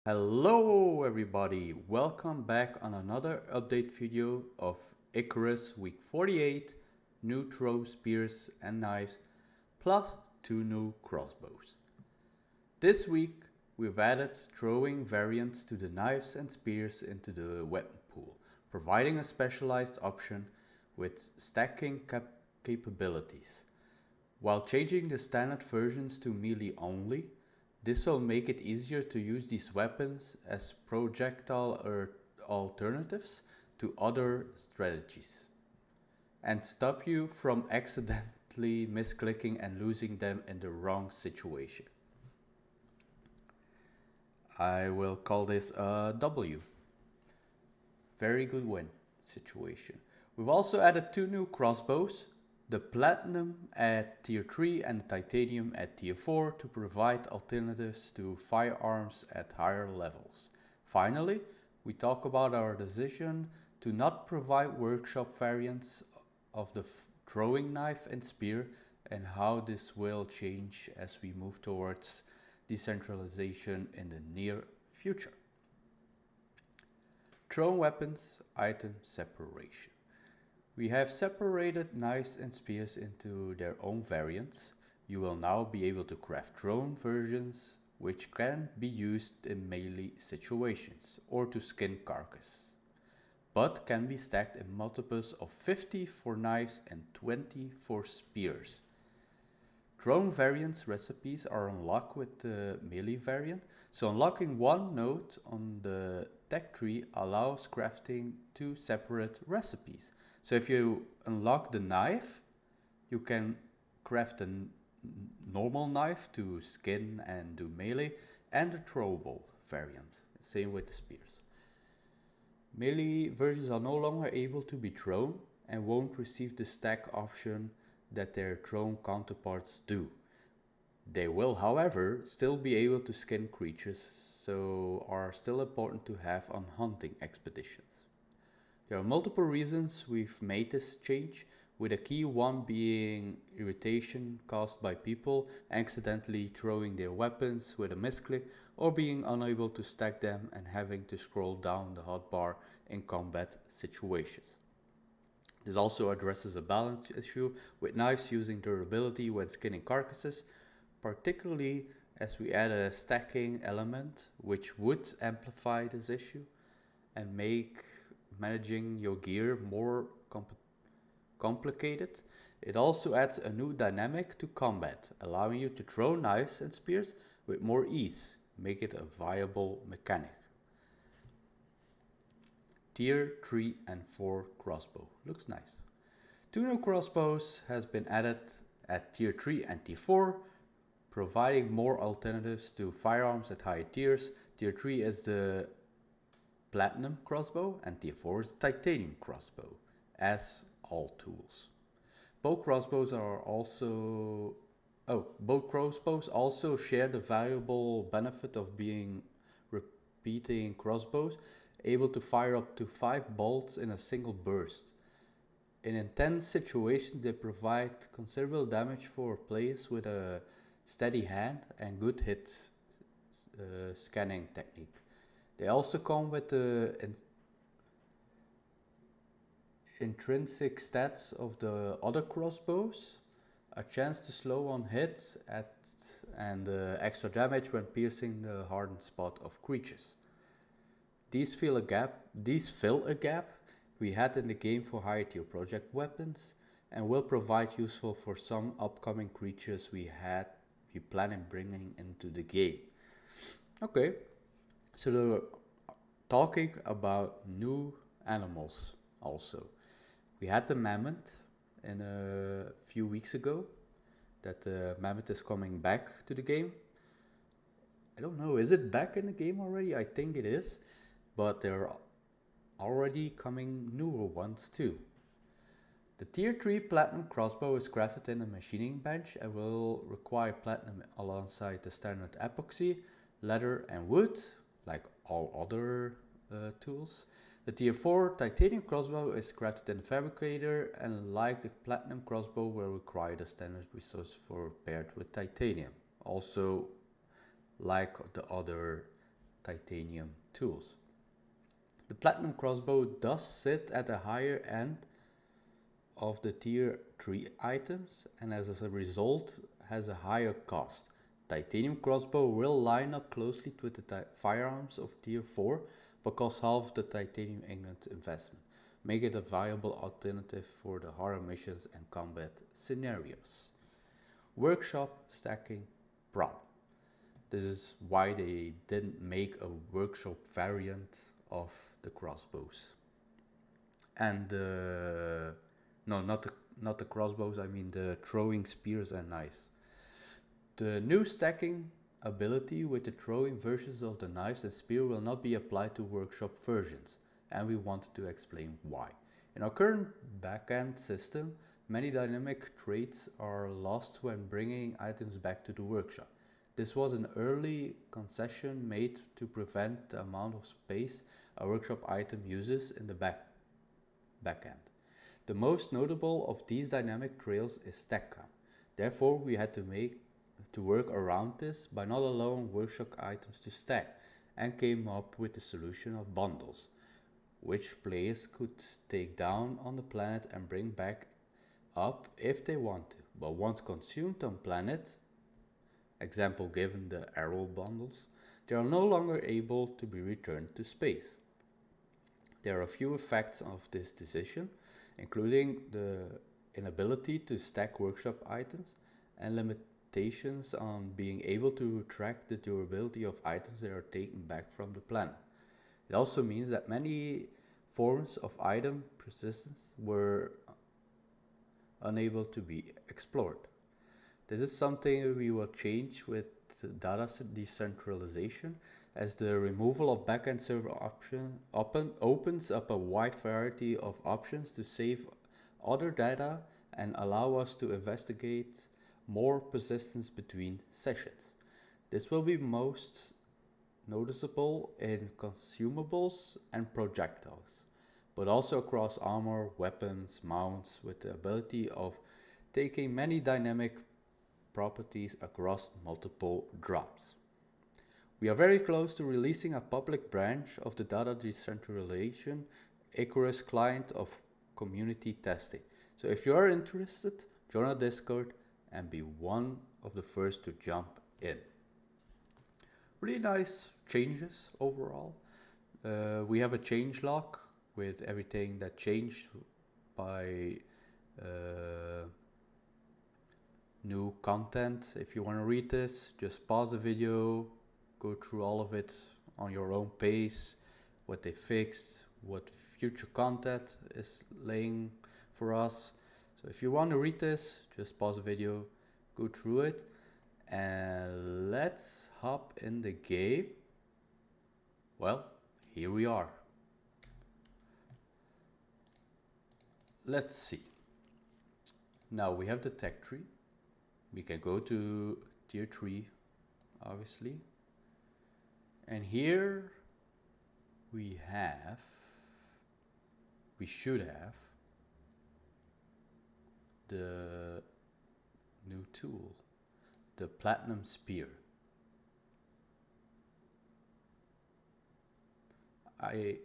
Hello everybody, welcome back on another update video of Icarus week 48, new throw spears and knives, plus 2 new crossbows. This week we've added throwing variants to the knives and spears into the weapon pool, providing a specialized option with stacking capabilities. While changing the standard versions to melee only, this will make it easier to use these weapons as projectile alternatives to other strategies, and stop you from accidentally misclicking and losing them in the wrong situation. I will call this a W. Very good win situation. We've also added 2 new crossbows, the Platinum at tier 3 and the Titanium at tier 4 to provide alternatives to firearms at higher levels. Finally, we talk about our decision to not provide workshop variants of the throwing knife and spear and how this will change as we move towards decentralization in the near future. Thrown weapons item separation. We have separated knives and spears into their own variants. You will now be able to craft thrown versions which can be used in melee situations or to skin carcasses, but can be stacked in multiples of 50 for knives and 20 for spears. Thrown variants recipes are unlocked with the melee variant, so unlocking one node on the tech tree allows crafting 2 separate recipes. So if you unlock the knife, you can craft a normal knife to skin and do melee, and a throwable variant. Same with the spears. Melee versions are no longer able to be thrown and won't receive the stack option that their thrown counterparts do. They will, however, still be able to skin creatures, so are still important to have on hunting expeditions. There are multiple reasons we've made this change, with a key one being irritation caused by people accidentally throwing their weapons with a misclick or being unable to stack them and having to scroll down the hotbar in combat situations. This also addresses a balance issue with knives using durability when skinning carcasses, particularly as we add a stacking element which would amplify this issue and make managing your gear more complicated. It also adds a new dynamic to combat, allowing you to throw knives and spears with more ease, make it a viable mechanic. Tier 3 and 4 crossbow. Looks nice. 2 new crossbows has been added at tier 3 and tier 4, providing more alternatives to firearms at higher tiers. Tier 3 is the Platinum crossbow and tier 4 is the Titanium crossbow, as all tools. Both crossbows also share the valuable benefit of being repeating crossbows, able to fire up to 5 bolts in a single burst. In intense situations, they provide considerable damage for players with a steady hand and good hit scanning technique. They also come with the intrinsic stats of the other crossbows, a chance to slow on hits and extra damage when piercing the hardened spot of creatures. These fill a gap we had in the game for higher tier project weapons and will provide useful for some upcoming creatures we plan on bringing into the game. Okay, so talking about new animals also. We had the mammoth in a few weeks ago. That the mammoth is coming back to the game. I don't know, is it back in the game already? I think it is, but there are already coming newer ones too. The tier 3 platinum crossbow is crafted in a machining bench and will require platinum alongside the standard epoxy, leather and wood, like all other tools. The tier 4 titanium crossbow is crafted in a fabricator and like the platinum crossbow will require the standard resource for paired with titanium. Also like the other titanium tools. The platinum crossbow does sit at the higher end of the tier 3 items and as a result has a higher cost. Titanium crossbow will line up closely with the firearms of tier 4 but costs half the titanium ingot investment, making it a viable alternative for the harder missions and combat scenarios. Workshop stacking problem. This is why they didn't make a workshop variant of the crossbows. And no, not the crossbows, I mean the throwing spears and knives. The new stacking ability with the throwing versions of the knives and spear will not be applied to workshop versions, and we wanted to explain why. In our current backend system, many dynamic traits are lost when bringing items back to the workshop. This was an early concession made to prevent the amount of space a workshop item uses in the backend. The most notable of these dynamic trails is stack count. Therefore, we had to work around this by not allowing workshop items to stack, and came up with the solution of bundles, which players could take down on the planet and bring back up if they want to. But once consumed on planet, example given the arrow bundles, they are no longer able to be returned to space. There are a few effects of this decision, including the inability to stack workshop items and limitations on being able to track the durability of items that are taken back from the planet. It also means that many forms of item persistence were unable to be explored. This is something we will change with data decentralization, as the removal of backend server option opens up a wide variety of options to save other data and allow us to investigate more persistence between sessions. This will be most noticeable in consumables and projectiles, but also across armor, weapons, mounts, with the ability of taking many dynamic properties across multiple drops. We are very close to releasing a public branch of the data decentralization Icarus client of community testing. So if you are interested, join our Discord and be one of the first to jump in. Really nice changes overall. We have a change log with everything that changed by new content. If you want to read this, just pause the video, go through all of it on your own pace, what they fixed, what future content is laying for us. So if you want to read this, just pause the video, go through it, and let's hop in the game. Well, here we are. Let's see. Now we have the tech tree. We can go to tier 3, obviously. And here we should have the new tool, the platinum spear. I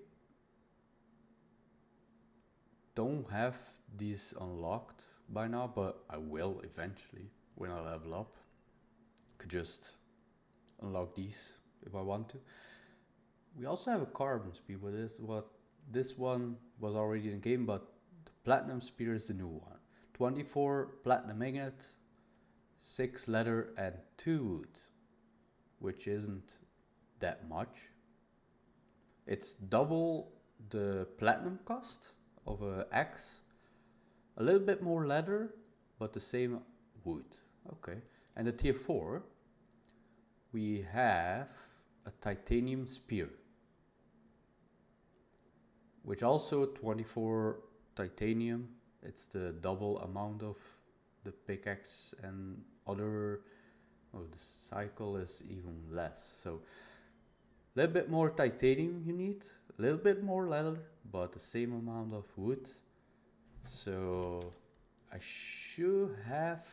don't have these unlocked by now, but I will eventually when I level up. Could just unlock these if I want to. We also have a carbon spear, but this one was already in the game, but the platinum spear is the new one. 24 platinum ingot, 6 leather and 2 wood, which isn't that much. It's double the platinum cost of an axe, a little bit more leather, but the same wood. Okay, and the tier 4, we have a titanium spear, which also 24 titanium. It's the double amount of the pickaxe and other. Oh, the cycle is even less. So a little bit more titanium you need, a little bit more leather, but the same amount of wood. So I should have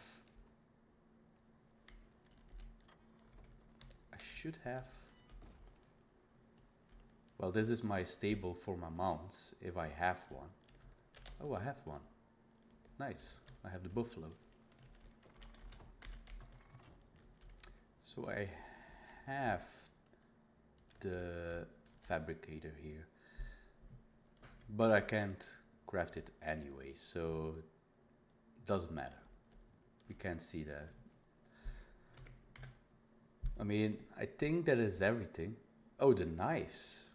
Well, this is my stable for my mounts, if I have one. Oh, I have one. Nice. I have the buffalo. So I have the fabricator here. But I can't craft it anyway, so it doesn't matter. We can't see that. I mean, I think that is everything. Oh, the knives.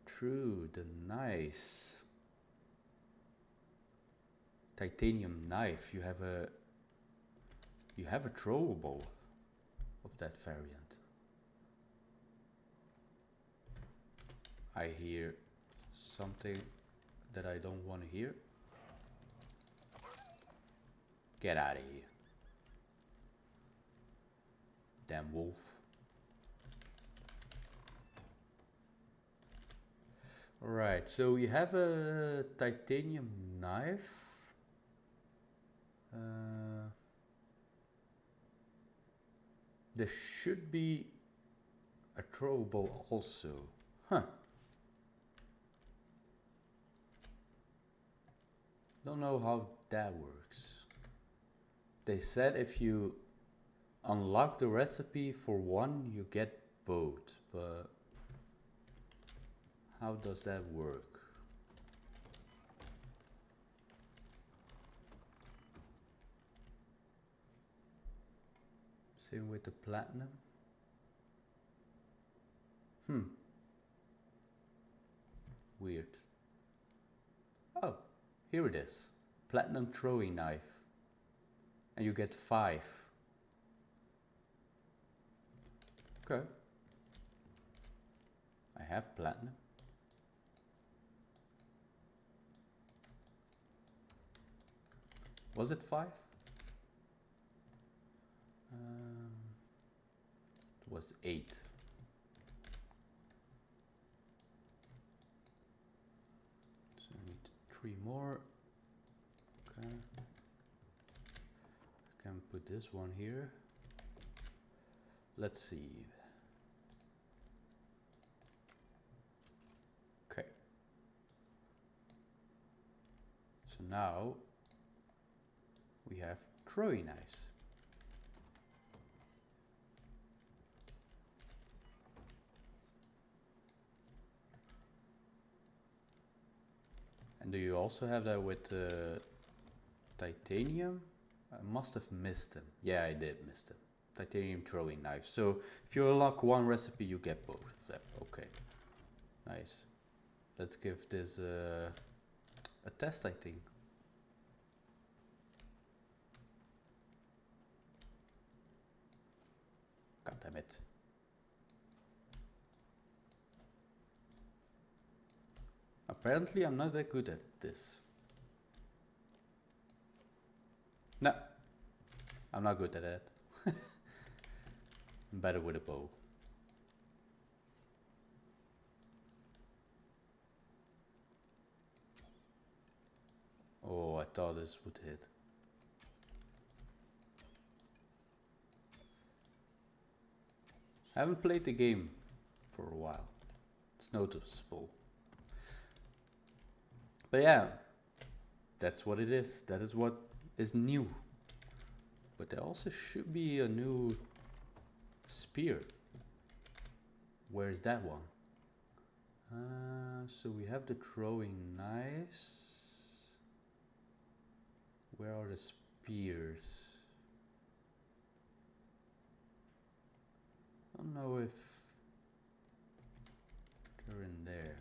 True, the knives. Titanium knife. You have a throwable of that variant. I hear something that I don't want to hear. Get out of here. Damn wolf. Alright, so we have a titanium knife. There should be a throwable also. Huh. Don't know how that works. They said if you unlock the recipe for one, you get both, but how does that work? Same with the platinum. Weird. Oh, here it is. Platinum throwing knife. And you get 5. Okay. I have platinum. Was it 5? It was 8. So I need 3 more. Okay. I can put this one here. Let's see. Okay. So now we have throwing knives. And do you also have that with titanium? I must have missed them. Yeah, I did miss them. Titanium throwing knives. So if you unlock one recipe, you get both of them. Okay, nice. Let's give this a test, I think. God damn it. Apparently I'm not that good at this. No, I'm not good at that. I'm better with a bow. Oh, I thought this would hit. I haven't played the game for a while. It's noticeable. But yeah, that's what it is. That is what is new. But there also should be a new spear. Where's that one? So we have the throwing knives. Where are the spears? I don't know if they're in there.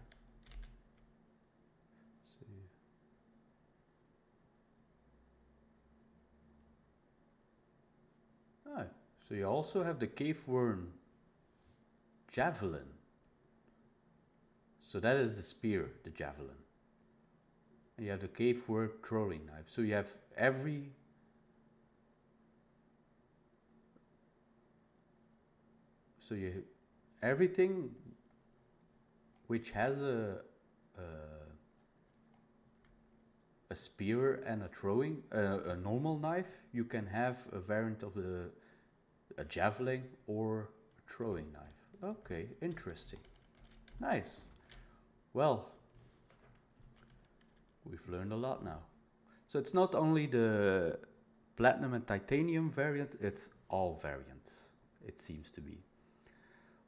Ah, so you also have the cave worm javelin. So that is the spear, the javelin. And you have the cave worm throwing knife. So you have everything which has a spear and a throwing, a normal knife, you can have a variant of a javelin or a throwing knife. Okay, interesting. Nice. Well, we've learned a lot now. So it's not only the platinum and titanium variant, it's all variants, it seems to be.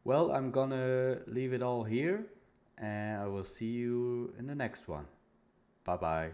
Well, I'm gonna leave it all here, and I will see you in the next one. Bye bye.